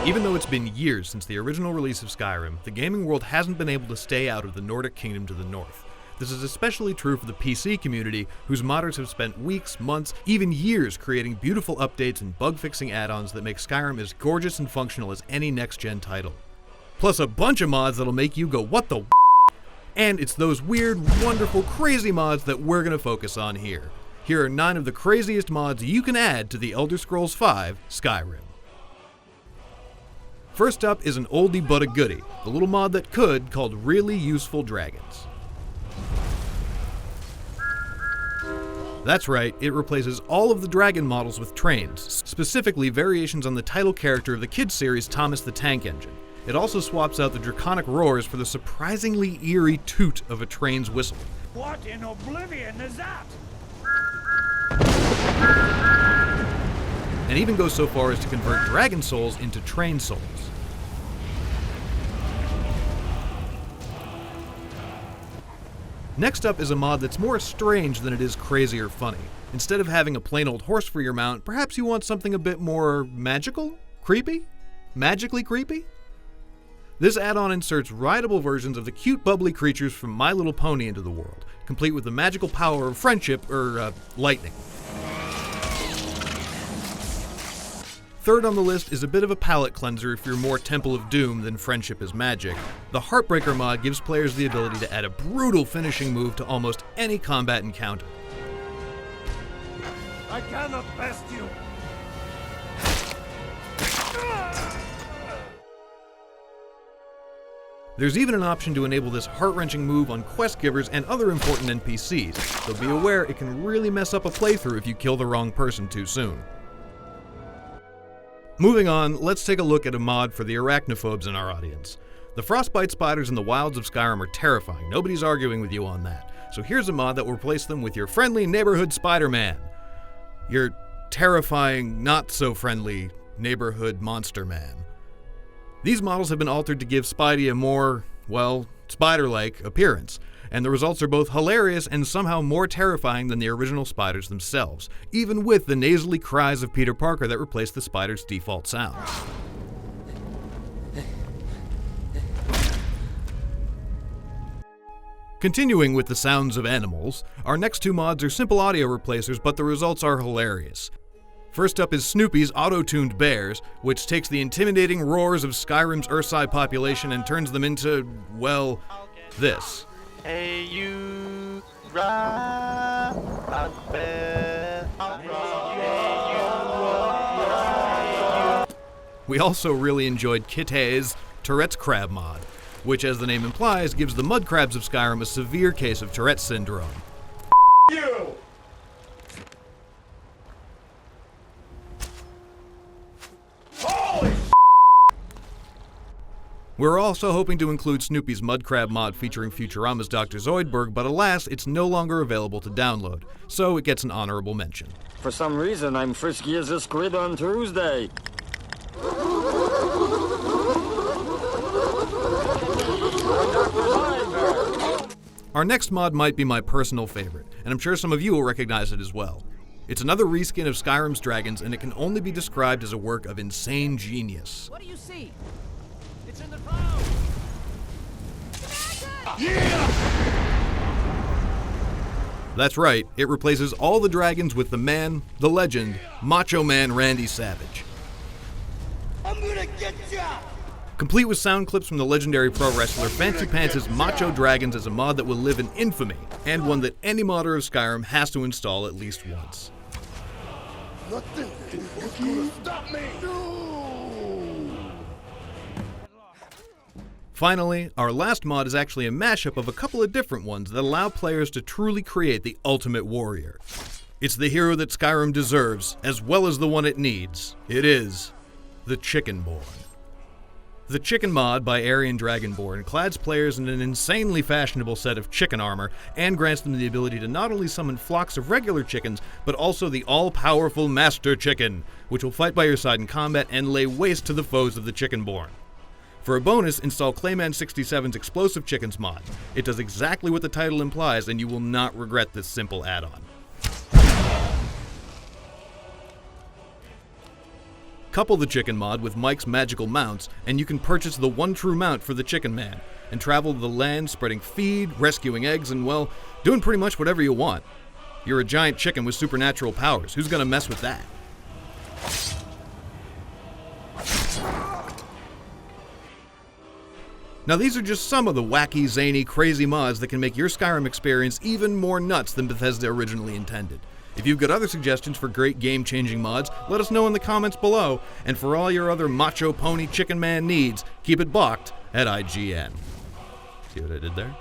Even though it's been years since the original release of Skyrim, the gaming world hasn't been able to stay out of the Nordic kingdom to the north. This is especially true for the PC community, whose modders have spent weeks, months, even years creating beautiful updates and bug-fixing add-ons that make Skyrim as gorgeous and functional as any next-gen title. Plus a bunch of mods that'll make you go, what the And it's those weird, wonderful, crazy mods that we're going to focus on here. Here are 9 of the craziest mods you can add to the Elder Scrolls V Skyrim. First up is an oldie but a goodie, the little mod that could, called Really Useful Dragons. That's right, it replaces all of the dragon models with trains, specifically variations on the title character of the kids series Thomas the Tank Engine. It also swaps out the draconic roars for the surprisingly eerie toot of a train's whistle. What in oblivion is that? And even goes so far as to convert dragon souls into train souls. Next up is a mod that's more strange than it is crazy or funny. Instead of having a plain old horse for your mount, perhaps you want something a bit more magical? Creepy? Magically creepy? This add-on inserts rideable versions of the cute bubbly creatures from My Little Pony into the world, complete with the magical power of friendship, or lightning. Third on the list is a bit of a palate cleanser if you're more Temple of Doom than Friendship is Magic. The Heartbreaker mod gives players the ability to add a brutal finishing move to almost any combat encounter. I cannot best you. There's even an option to enable this heart-wrenching move on quest givers and other important NPCs, so be aware it can really mess up a playthrough if you kill the wrong person too soon. Moving on, let's take a look at a mod for the arachnophobes in our audience. The frostbite spiders in the wilds of Skyrim are terrifying, nobody's arguing with you on that. So here's a mod that will replace them with your friendly neighborhood SpiderMan. Your terrifying, not-so-friendly neighborhood Monster Man. These models have been altered to give Spidey a more, well, spider-like appearance, and the results are both hilarious and somehow more terrifying than the original spiders themselves, even with the nasally cries of Peter Parker that replaced the spider's default sounds. Continuing with the sounds of animals, our next 2 mods are simple audio replacers, but the results are hilarious. First up is Snoopy's auto-tuned bears, which takes the intimidating roars of Skyrim's Ursai population and turns them into, well, this. Hey you, ride a bear. We also really enjoyed Kitay's Tourette's Crab mod, which, as the name implies, gives the mud crabs of Skyrim a severe case of Tourette's syndrome. You! We're also hoping to include Snoopy's Mud Crab mod featuring Futurama's Dr. Zoidberg, but alas, it's no longer available to download, so it gets an honorable mention. For some reason, I'm frisky as a squid on Tuesday. Our next mod might be my personal favorite, and I'm sure some of you will recognize it as well. It's another reskin of Skyrim's dragons, and it can only be described as a work of insane genius. What do you see? It's in the clouds! Yeah! That's right, it replaces all the dragons with the man, the legend, Macho Man Randy Savage. I'm gonna get ya! Complete with sound clips from the legendary pro wrestler Fancy Pants' Macho Dragons is a mod that will live in infamy, and one that any modder of Skyrim has to install at least once. Nothing is gonna stop me! Finally, our last mod is actually a mashup of a couple of different ones that allow players to truly create the ultimate warrior. It's the hero that Skyrim deserves, as well as the one it needs. It is the Chickenborn. The Chicken mod by Aryan Dragonborn clads players in an insanely fashionable set of chicken armor and grants them the ability to not only summon flocks of regular chickens, but also the all-powerful Master Chicken, which will fight by your side in combat and lay waste to the foes of the Chickenborn. For a bonus, install Clayman67's Explosive Chickens mod. It does exactly what the title implies, and you will not regret this simple add-on. Couple the chicken mod with Mike's magical mounts, and you can purchase the one true mount for the Chicken Man, and travel the land spreading feed, rescuing eggs, and, well, doing pretty much whatever you want. You're a giant chicken with supernatural powers. Who's gonna mess with that? Now these are just some of the wacky, zany, crazy mods that can make your Skyrim experience even more nuts than Bethesda originally intended. If you've got other suggestions for great game-changing mods, let us know in the comments below, and for all your other macho pony chicken man needs, keep it balked at IGN. See what I did there?